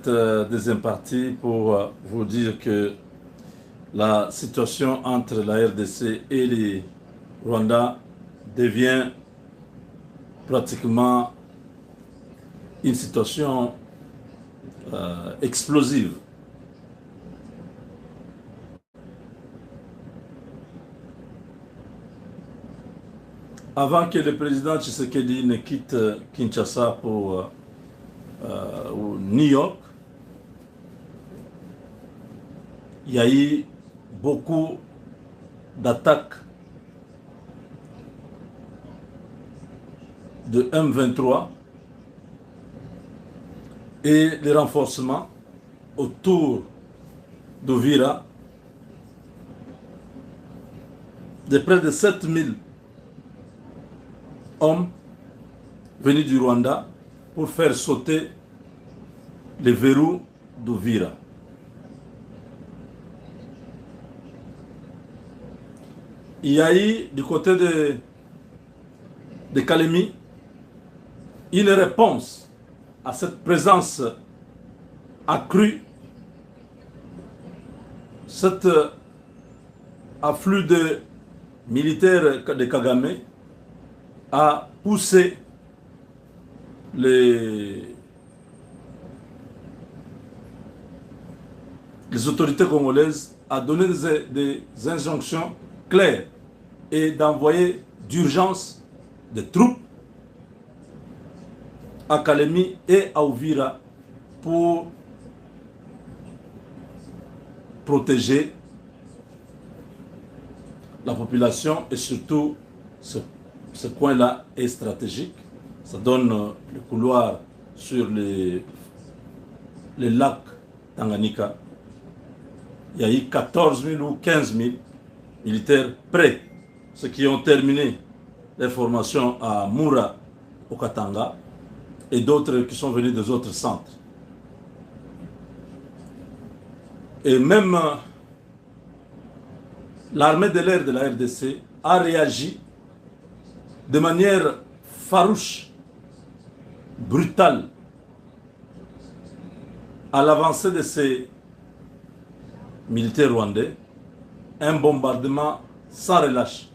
Deuxième partie pour vous dire que la situation entre la RDC et les Rwandais devient pratiquement une situation explosive. Avant que le président Tshisekedi ne quitte Kinshasa pour New York, il y a eu beaucoup d'attaques de M23 et les renforcements autour d'Ovira de près de 7000 hommes venus du Rwanda pour faire sauter les verrous d'Ovira. Il y a eu du côté de Kalemi une réponse à cette présence accrue, cet afflux de militaires de Kagame a poussé les autorités congolaises à donner des injonctions claires et d'envoyer d'urgence des troupes à Kalemi et à Uvira pour protéger la population et surtout ce coin-là est stratégique. Ça donne le couloir sur les lacs Tanganyika. Il y a eu 14 000 ou 15 000 militaires prêts, ceux qui ont terminé leur formation à Moura, au Katanga, et d'autres qui sont venus des autres centres. Et même l'armée de l'air de la RDC a réagi de manière farouche, brutale, à l'avancée de ces militaires rwandais, un bombardement sans relâche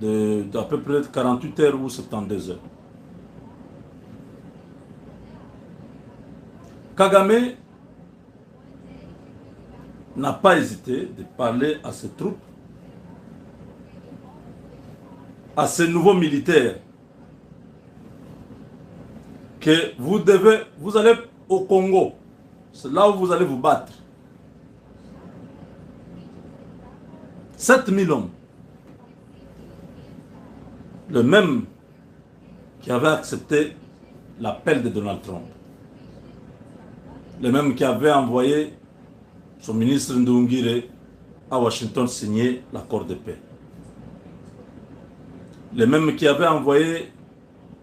d'à peu près 48 heures ou 72 heures. Kagame n'a pas hésité de parler à ses troupes, à ces nouveaux militaires, que vous allez au Congo, c'est là où vous allez vous battre. 7000 hommes, le même qui avait accepté l'appel de Donald Trump, le même qui avait envoyé son ministre Ndungire à Washington signer l'accord de paix, le même qui avait envoyé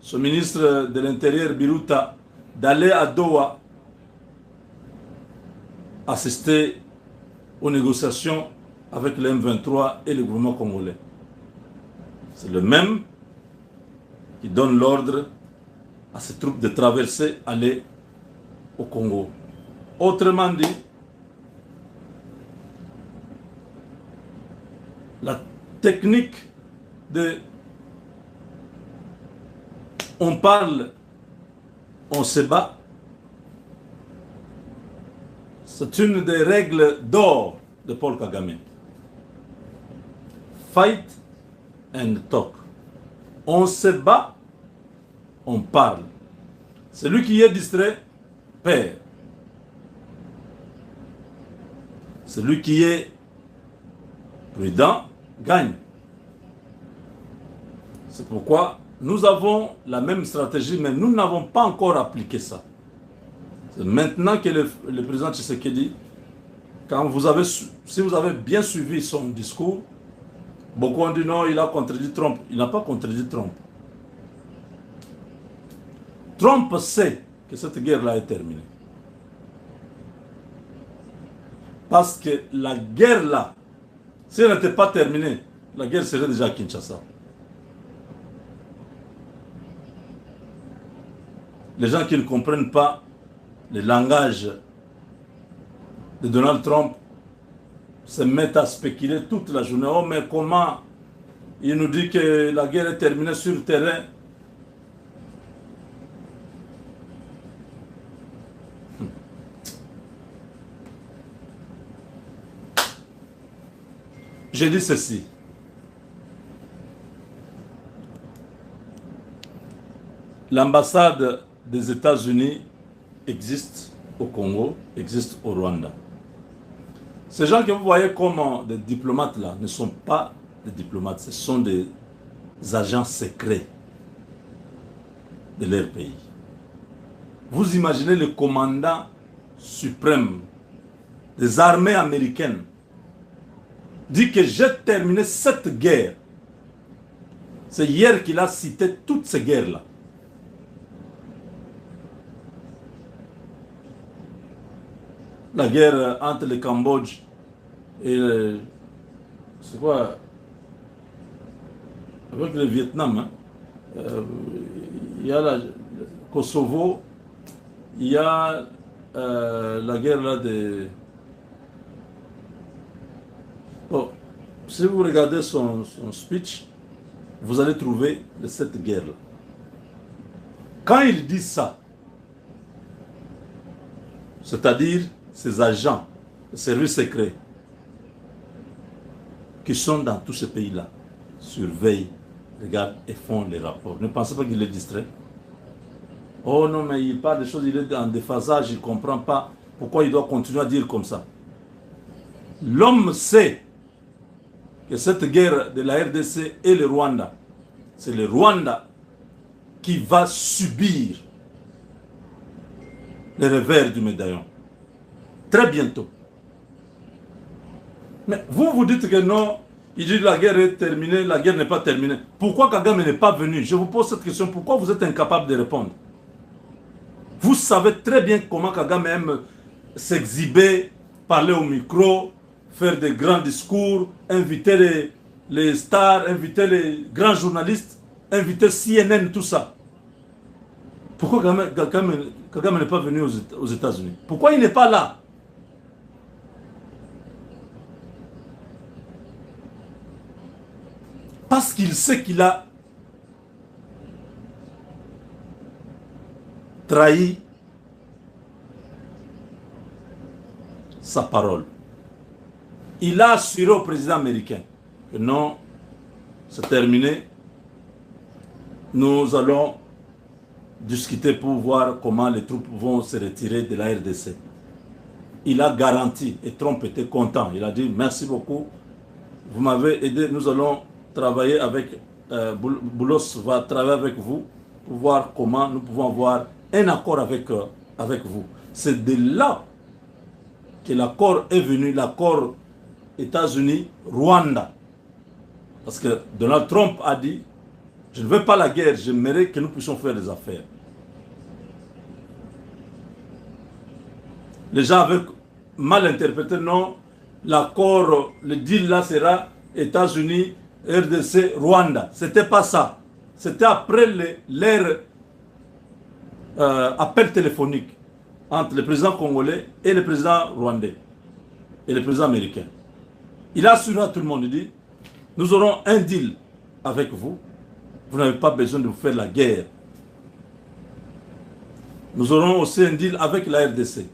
son ministre de l'Intérieur Biruta d'aller à Doha assister aux négociations avec le M23 et le gouvernement congolais. C'est le même qui donne l'ordre à ses troupes de traverser, aller au Congo. Autrement dit, la technique de on parle, on se bat, c'est une des règles d'or de Paul Kagame. Fight and talk. On se bat, on parle. Celui qui est distrait perd. Celui qui est prudent gagne. C'est pourquoi nous avons la même stratégie, mais nous n'avons pas encore appliqué ça. C'est maintenant que le président Tshisekedi, si vous avez bien suivi son discours, beaucoup ont dit non, il a contredit Trump. Il n'a pas contredit Trump. Trump sait que cette guerre-là est terminée. Parce que la guerre-là, si elle n'était pas terminée, la guerre serait déjà à Kinshasa. Les gens qui ne comprennent pas le langage de Donald Trump se met à spéculer toute la journée. Oh, mais comment il nous dit que la guerre est terminée sur le terrain? Je dis ceci. L'ambassade des États-Unis existe au Congo, existe au Rwanda. Ces gens que vous voyez comme des diplomates là ne sont pas des diplomates, ce sont des agents secrets de leur pays. Vous imaginez le commandant suprême des armées américaines dit que j'ai terminé cette guerre. C'est hier qu'il a cité toutes ces guerres-là. La guerre entre le Cambodge et le... C'est quoi? Avec le Vietnam. Hein? Il y a le Kosovo, il y a la guerre là de... Bon, si vous regardez son speech, vous allez trouver cette guerre-là. Quand il dit ça, c'est-à-dire ces agents, les services secrets, qui sont dans tous ces pays-là, surveillent, regardent et font les rapports. Ne pensez pas qu'il est distrait. Oh non, mais il parle des choses, il est en déphasage, il ne comprend pas pourquoi il doit continuer à dire comme ça. L'homme sait que cette guerre de la RDC et le Rwanda, c'est le Rwanda qui va subir le revers du médaillon. Très bientôt. Mais vous, vous dites que non, il dit que la guerre est terminée, la guerre n'est pas terminée. Pourquoi Kagame n'est pas venu? Je vous pose cette question, pourquoi vous êtes incapable de répondre? Vous savez très bien comment Kagame aime s'exhiber, parler au micro, faire des grands discours, inviter les stars, inviter les grands journalistes, inviter CNN, tout ça. Pourquoi Kagame n'est pas venu aux États-Unis? Pourquoi il n'est pas là? Parce qu'il sait qu'il a trahi sa parole. Il a assuré au président américain que non, c'est terminé. Nous allons discuter pour voir comment les troupes vont se retirer de la RDC. Il a garanti, et Trump était content. Il a dit merci beaucoup, vous m'avez aidé, nous allons travailler avec, Boulos va travailler avec vous pour voir comment nous pouvons avoir un accord avec vous. C'est de là que l'accord est venu, l'accord États-Unis-Rwanda. Parce que Donald Trump a dit, je ne veux pas la guerre, j'aimerais que nous puissions faire des affaires. Les gens avaient mal interprété, non, l'accord, le deal là sera États-Unis, RDC, Rwanda. C'était pas ça. C'était après leur appel téléphonique entre le président congolais et le président rwandais et le président américain. Il a assuré à tout le monde, il dit, nous aurons un deal avec vous. Vous n'avez pas besoin de vous faire la guerre. Nous aurons aussi un deal avec la RDC.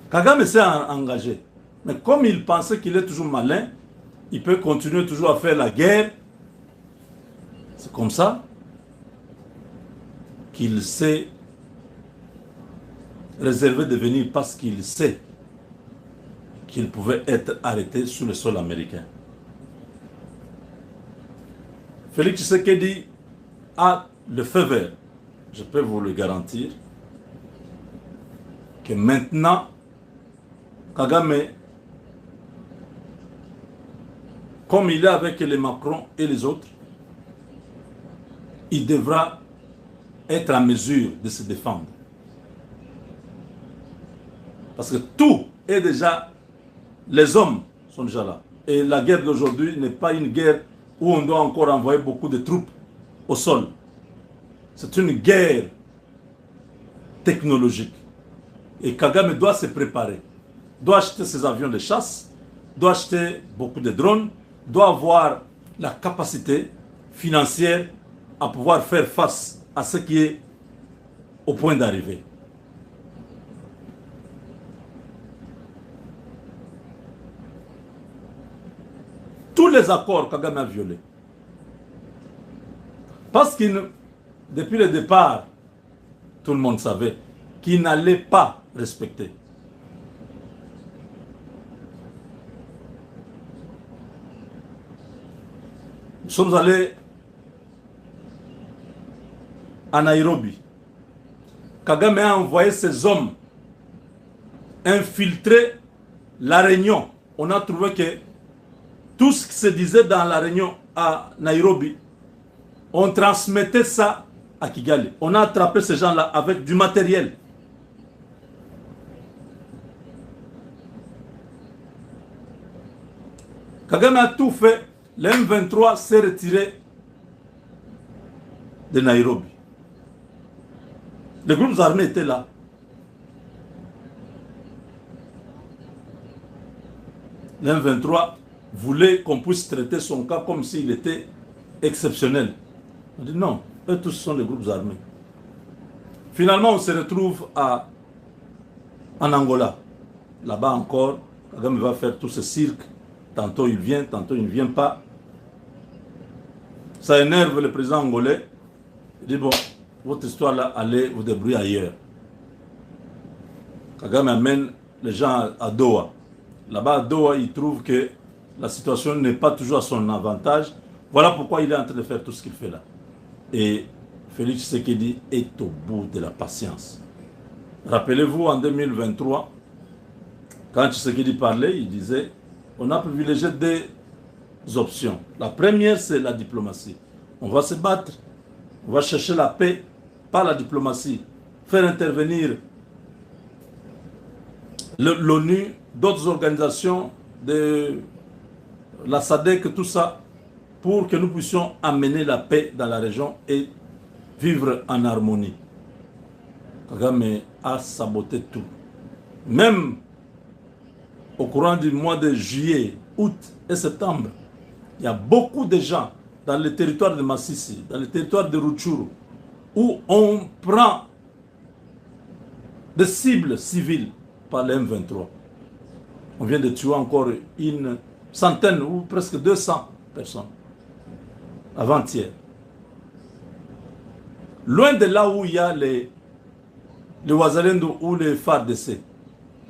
Kagame s'est engagé. Mais comme il pensait qu'il est toujours malin, il peut continuer toujours à faire la guerre. C'est comme ça qu'il s'est réservé de venir parce qu'il sait qu'il pouvait être arrêté sur le sol américain. Félix Tshisekedi a le feu vert. Je peux vous le garantir que maintenant, Kagame, comme il est avec les Macron et les autres, il devra être en mesure de se défendre. Parce que tout est déjà, les hommes sont déjà là. Et la guerre d'aujourd'hui n'est pas une guerre où on doit encore envoyer beaucoup de troupes au sol. C'est une guerre technologique. Et Kagame doit se préparer. Doit acheter ses avions de chasse, doit acheter beaucoup de drones, doit avoir la capacité financière à pouvoir faire face à ce qui est au point d'arriver. Tous les accords Kagame a violés. Parce qu'il, depuis le départ, tout le monde savait qu'il n'allait pas respecter. Nous sommes allés à Nairobi. Kagame a envoyé ses hommes infiltrer la réunion. On a trouvé que tout ce qui se disait dans la réunion à Nairobi, on transmettait ça à Kigali. On a attrapé ces gens-là avec du matériel. Kagame a tout fait. Le M23 s'est retiré de Nairobi. Les groupes armés étaient là. Le M23 voulait qu'on puisse traiter son cas comme s'il était exceptionnel. On dit non, eux tous sont des groupes armés. Finalement, on se retrouve en Angola. Là-bas encore, Kagame va faire tout ce cirque. Tantôt il vient, tantôt il ne vient pas. Ça énerve le président angolais. Il dit bon, votre histoire là, allez vous débrouiller ailleurs. Kagame amène les gens à Doha. Là-bas à Doha, il trouve que la situation n'est pas toujours à son avantage. Voilà pourquoi il est en train de faire tout ce qu'il fait là. Et Félix Tshisekedi est au bout de la patience. Rappelez-vous, en 2023, quand Tshisekedi parlait, il disait on a privilégié deux options. La première, c'est la diplomatie. On va se battre, on va chercher la paix par la diplomatie, faire intervenir l'ONU, d'autres organisations, de la SADC, tout ça, pour que nous puissions amener la paix dans la région et vivre en harmonie. Kagame a saboté tout. Même au courant du mois de juillet, août et septembre, il y a beaucoup de gens dans le territoire de Massissi, dans le territoire de Rutshuru, où on prend des cibles civiles par les M23. On vient de tuer encore une centaine ou presque 200 personnes avant-hier. Loin de là où il y a les Wazalendo ou les FARDC,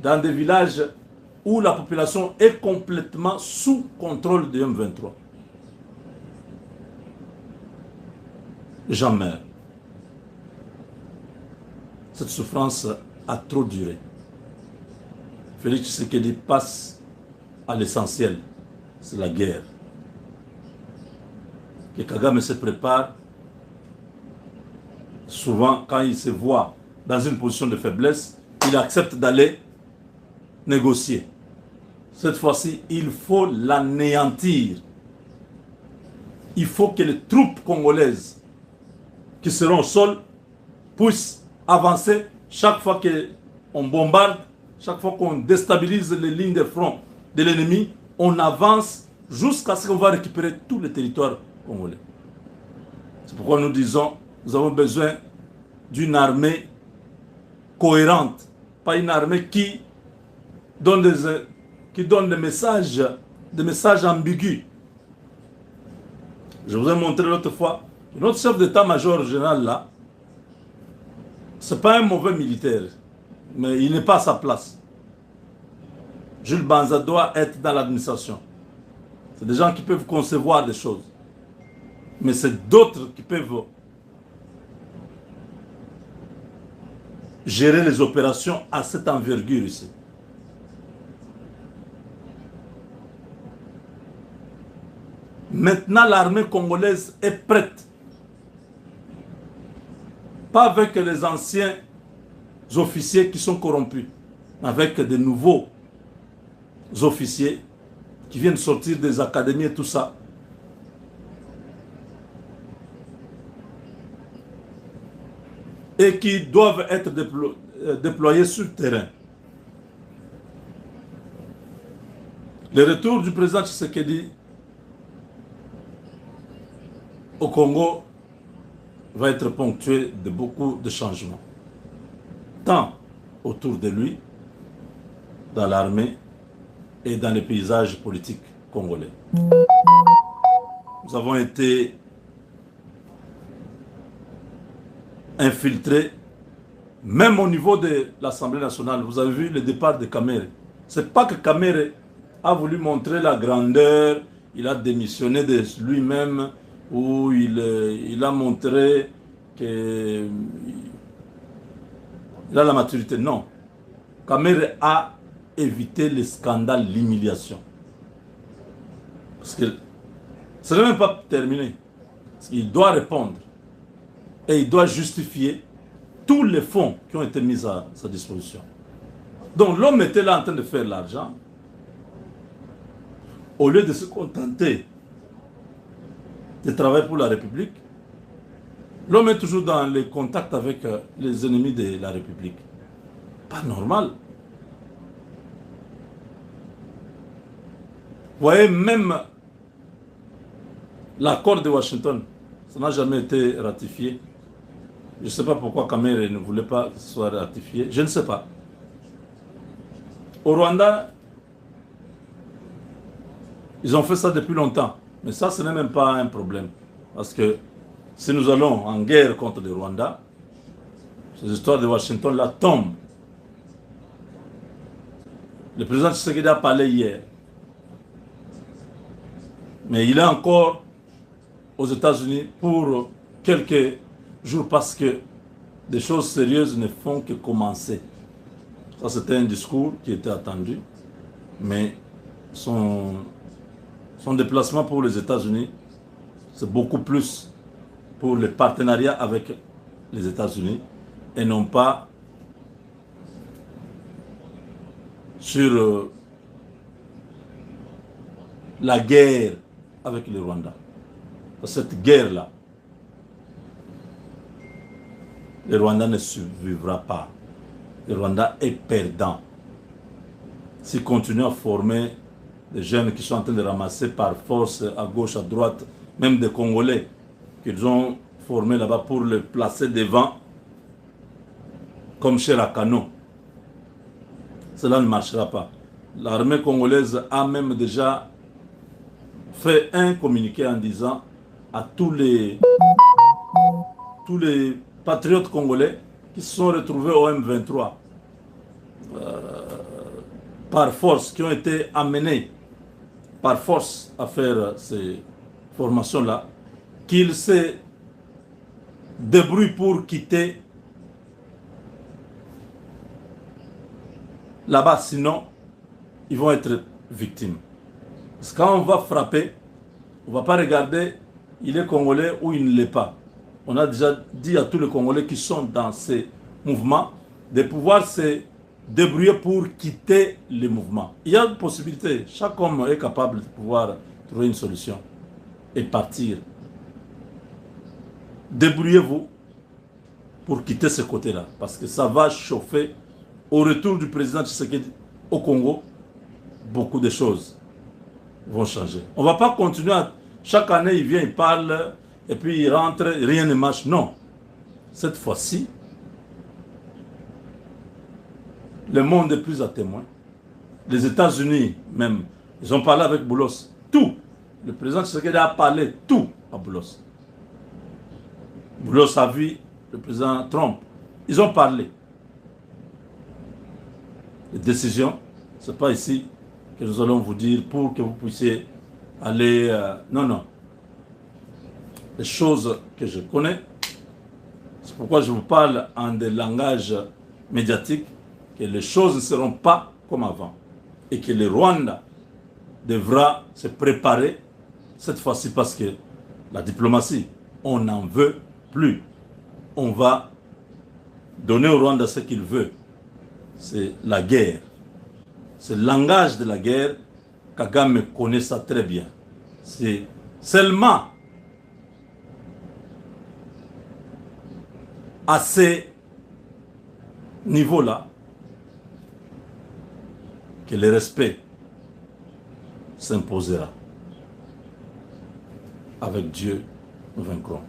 dans des villages où la population est complètement sous contrôle du M23. Les gens meurent. Cette souffrance a trop duré. Félix Tshisekedi passe à l'essentiel, c'est la guerre. Que Kagame se prépare, souvent quand il se voit dans une position de faiblesse, il accepte d'aller négocier. Cette fois-ci, il faut l'anéantir. Il faut que les troupes congolaises qui seront au sol puissent avancer chaque fois qu'on bombarde, chaque fois qu'on déstabilise les lignes de front de l'ennemi, on avance jusqu'à ce qu'on va récupérer tout le territoire congolais. C'est pourquoi nous disons, nous avons besoin d'une armée cohérente, pas une armée qui donne des messages ambigus. Je vous ai montré l'autre fois, notre chef d'état-major général là, ce n'est pas un mauvais militaire, mais il n'est pas à sa place. Jules Banza doit être dans l'administration. C'est des gens qui peuvent concevoir des choses. Mais c'est d'autres qui peuvent gérer les opérations à cette envergure ici. Maintenant, l'armée congolaise est prête. Pas avec les anciens officiers qui sont corrompus, mais avec de nouveaux officiers qui viennent sortir des académies et tout ça. et qui doivent être déployés sur le terrain. Le retour du président Tshisekedi au Congo va être ponctué de beaucoup de changements, tant autour de lui, dans l'armée et dans les paysages politiques congolais. Nous avons été infiltrés, même au niveau de l'Assemblée nationale. Vous avez vu le départ de Kamere. Ce n'est pas que Kamere a voulu montrer la grandeur, il a démissionné de lui-même, ou il a montré qu'il a la maturité. Non. Kamere a évité les scandales, l'humiliation. Parce que ce n'est même pas terminé. Il doit répondre. Et il doit justifier tous les fonds qui ont été mis à sa disposition. Donc l'homme était là en train de faire l'argent. Au lieu de se contenter de travailler pour la République, l'homme est toujours dans les contacts avec les ennemis de la République. Pas normal. Vous voyez, même l'accord de Washington, ça n'a jamais été ratifié. Je ne sais pas pourquoi Kamere ne voulait pas que ce soit ratifié. Je ne sais pas. Au Rwanda, ils ont fait ça depuis longtemps. Mais ça, ce n'est même pas un problème. Parce que si nous allons en guerre contre le Rwanda, ces histoires de Washington-là tombent. Le président Tshisekedi a parlé hier. Mais il est encore aux États-Unis pour quelques jours parce que des choses sérieuses ne font que commencer. Ça, c'était un discours qui était attendu. Mais son déplacement pour les États-Unis, c'est beaucoup plus pour le partenariat avec les États-Unis et non pas sur la guerre avec le Rwanda. Cette guerre-là, le Rwanda ne survivra pas. Le Rwanda est perdant. S'il continue à former des jeunes qui sont en train de ramasser par force à gauche, à droite, même des Congolais qu'ils ont formés là-bas pour les placer devant, comme chez Rakano, cela ne marchera pas. L'armée congolaise a même déjà fait un communiqué en disant à tous les patriotes congolais qui se sont retrouvés au M23 par force, qui ont été amenés par force à faire ces formations-là, qu'ils se débrouillent pour quitter là-bas, sinon ils vont être victimes. Parce que quand on va frapper, on ne va pas regarder il est congolais ou il ne l'est pas. On a déjà dit à tous les Congolais qui sont dans ces mouvements de pouvoir se débrouiller pour quitter les mouvements. Il y a une possibilité. Chaque homme est capable de pouvoir trouver une solution et partir. Débrouillez-vous pour quitter ce côté-là. Parce que ça va chauffer. Au retour du président Tshisekedi au Congo, beaucoup de choses vont changer. On ne va pas continuer à... Chaque année, il vient, il parle, et puis il rentre, rien ne marche. Non. Cette fois-ci, le monde est plus à témoin. Les États-Unis, même, ils ont parlé avec Boulos. Tout. Le président Tshisekedi a parlé tout à Boulos. Boulos a vu le président Trump. Ils ont parlé. Les décisions, ce n'est pas ici que nous allons vous dire pour que vous puissiez aller... non, non. Les choses que je connais, c'est pourquoi je vous parle en des langages médiatiques, que les choses ne seront pas comme avant. Et que le Rwanda devra se préparer cette fois-ci parce que la diplomatie, on n'en veut plus. On va donner au Rwanda ce qu'il veut. C'est la guerre. C'est le langage de la guerre. Kagame connaît ça très bien. C'est seulement assez niveau-là que le respect s'imposera. Avec Dieu, nous vaincrons.